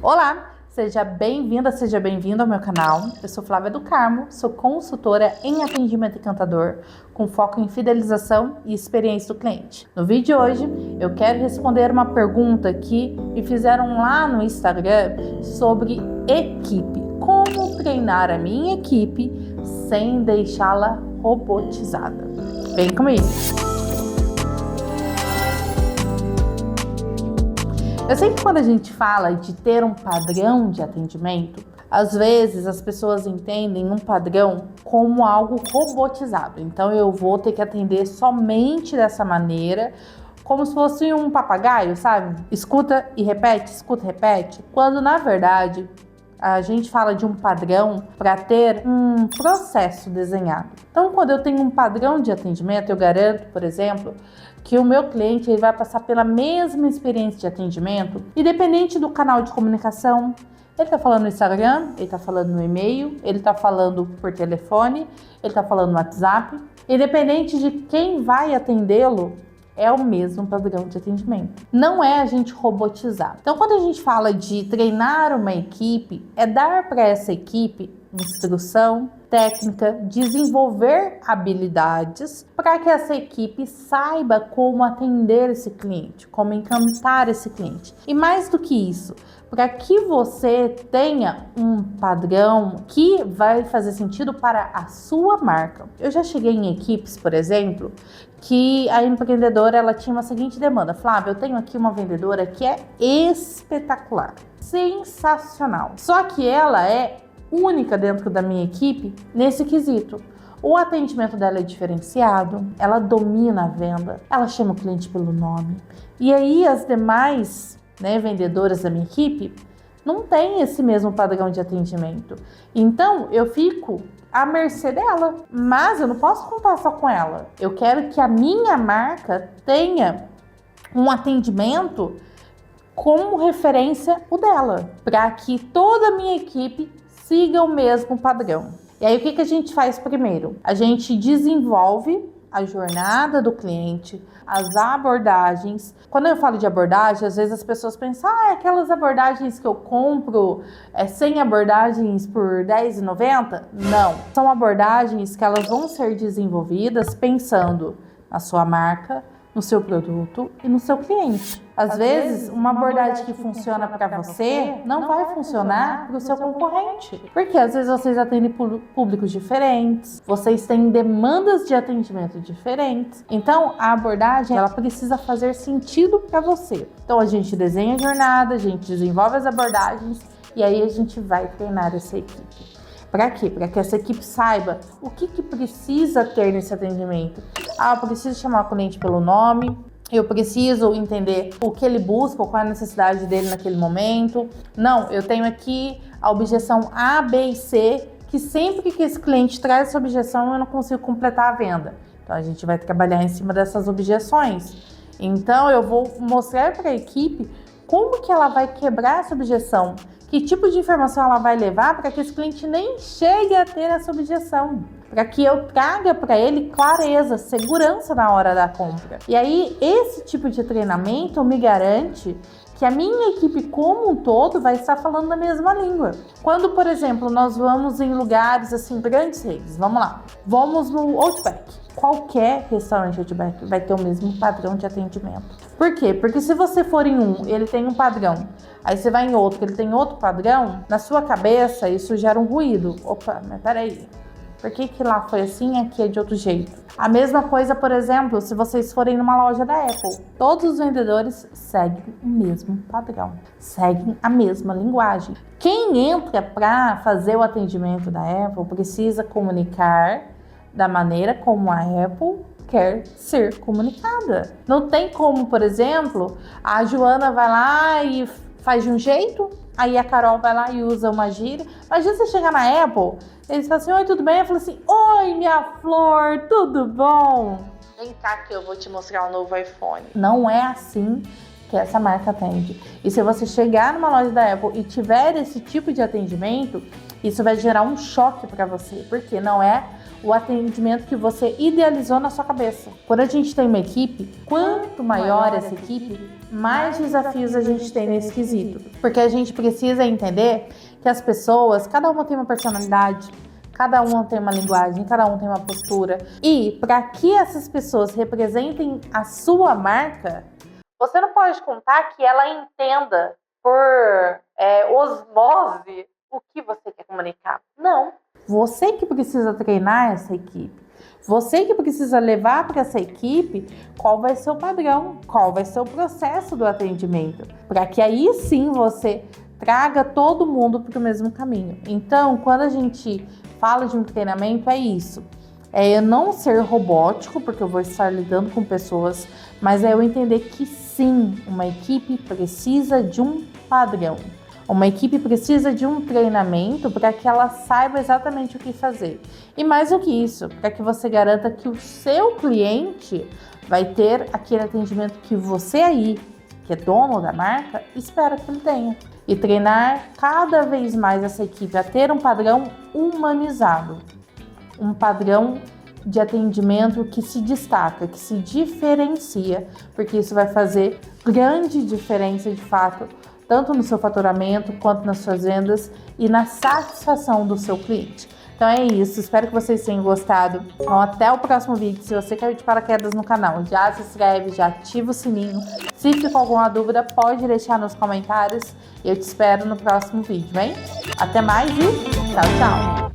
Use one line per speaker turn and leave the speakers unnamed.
Olá, seja bem-vinda, seja bem-vindo ao meu canal. Eu sou Flávia do Carmo, sou consultora em atendimento encantador, com foco em fidelização e experiência do cliente. No vídeo de hoje, eu quero responder uma pergunta que me fizeram lá no Instagram sobre equipe. Como treinar a minha equipe sem deixá-la robotizada? Vem comigo! Eu sei que quando a gente fala de ter um padrão de atendimento, às vezes as pessoas entendem um padrão como algo robotizado. Então eu vou ter que atender somente dessa maneira, como se fosse um papagaio, sabe? Escuta e repete, quando na verdade a gente fala de um padrão para ter um processo desenhado. Então, quando eu tenho um padrão de atendimento, eu garanto, por exemplo, que o meu cliente ele vai passar pela mesma experiência de atendimento, independente do canal de comunicação. Ele está falando no Instagram, ele está falando no e-mail, ele está falando por telefone, ele está falando no WhatsApp. Independente de quem vai atendê-lo, é o mesmo padrão de atendimento. Não é a gente robotizar. Então, quando a gente fala de treinar uma equipe, é dar para essa equipe instrução, técnica, desenvolver habilidades para que essa equipe saiba como atender esse cliente, como encantar esse cliente. E mais do que isso, para que você tenha um padrão que vai fazer sentido para a sua marca. Eu já cheguei em equipes, por exemplo, que a empreendedora ela tinha uma seguinte demanda: Flávia, eu tenho aqui uma vendedora que é espetacular, sensacional. Só que ela é única dentro da minha equipe nesse quesito. O atendimento dela é diferenciado, ela domina a venda, ela chama o cliente pelo nome. E aí as demais vendedoras da minha equipe não têm esse mesmo padrão de atendimento. Então eu fico à mercê dela, mas eu não posso contar só com ela. Eu quero que a minha marca tenha um atendimento como referência o dela, para que toda a minha equipe siga o mesmo padrão. E aí o que a gente faz primeiro? A gente desenvolve a jornada do cliente, as abordagens. Quando eu falo de abordagem, às vezes as pessoas pensam, aquelas abordagens que eu compro 100 abordagens por R$10,90? Não, são abordagens que elas vão ser desenvolvidas pensando na sua marca, no seu produto e no seu cliente. Às vezes, uma abordagem que funciona para você não vai funcionar para o seu concorrente. Porque às vezes vocês atendem públicos diferentes, vocês têm demandas de atendimento diferentes. Então, a abordagem ela precisa fazer sentido para você. Então, a gente desenha a jornada, a gente desenvolve as abordagens e aí a gente vai treinar essa equipe. Para quê? Para que essa equipe saiba o que precisa ter nesse atendimento. Eu preciso chamar o cliente pelo nome, eu preciso entender o que ele busca, qual é a necessidade dele naquele momento. Não, eu tenho aqui a objeção A, B e C, que sempre que esse cliente traz essa objeção, eu não consigo completar a venda. Então, a gente vai trabalhar em cima dessas objeções. Então, eu vou mostrar para a equipe como que ela vai quebrar essa objeção, que tipo de informação ela vai levar para que esse cliente nem chegue a ter essa objeção, para que eu traga para ele clareza, segurança na hora da compra. E aí, esse tipo de treinamento me garante que a minha equipe como um todo vai estar falando a mesma língua. Quando, por exemplo, nós vamos em lugares assim, grandes redes, vamos lá, vamos no Outback. Qualquer restaurante Outback vai ter o mesmo padrão de atendimento. Por quê? Porque se você for em um, ele tem um padrão, aí você vai em outro, ele tem outro padrão, na sua cabeça isso gera um ruído. Opa, mas peraí, por que lá foi assim e aqui é de outro jeito? A mesma coisa, por exemplo, se vocês forem numa loja da Apple, todos os vendedores seguem o mesmo padrão, seguem a mesma linguagem. Quem entra para fazer o atendimento da Apple precisa comunicar da maneira como a Apple quer ser comunicada. Não tem como, por exemplo, a Joana vai lá e faz de um jeito, aí a Carol vai lá e usa uma gíria. Imagina você chegar na Apple, eles falam assim, oi, tudo bem? Eu falo assim, oi, minha flor, tudo bom? Vem cá que eu vou te mostrar o novo iPhone. Não é assim que essa marca atende. E se você chegar numa loja da Apple e tiver esse tipo de atendimento, isso vai gerar um choque para você, porque não é o atendimento que você idealizou na sua cabeça. Quando a gente tem uma equipe, quanto maior essa equipe, mais desafios a gente tem nesse quesito. Porque a gente precisa entender que as pessoas, cada uma tem uma personalidade, cada uma tem uma linguagem, cada um tem uma postura. E para que essas pessoas representem a sua marca, você não pode contar que ela entenda por osmose o que você quer comunicar. Não. Você que precisa treinar essa equipe. Você que precisa levar para essa equipe qual vai ser o padrão, qual vai ser o processo do atendimento, para que aí sim você traga todo mundo para o mesmo caminho. Então, quando a gente fala de um treinamento, é isso. É eu não ser robótico, porque eu vou estar lidando com pessoas, mas é eu entender que sim, uma equipe precisa de um padrão. Uma equipe precisa de um treinamento para que ela saiba exatamente o que fazer. E mais do que isso, para que você garanta que o seu cliente vai ter aquele atendimento que você aí, que é dono da marca, espera que ele tenha. E treinar cada vez mais essa equipe a ter um padrão humanizado. Um padrão de atendimento que se destaca, que se diferencia, porque isso vai fazer grande diferença de fato, tanto no seu faturamento, quanto nas suas vendas e na satisfação do seu cliente. Então é isso, espero que vocês tenham gostado. Então até o próximo vídeo. Se você caiu de paraquedas no canal, já se inscreve, já ativa o sininho. Se ficou alguma dúvida, pode deixar nos comentários. Eu te espero no próximo vídeo, hein? Até mais e tchau, tchau!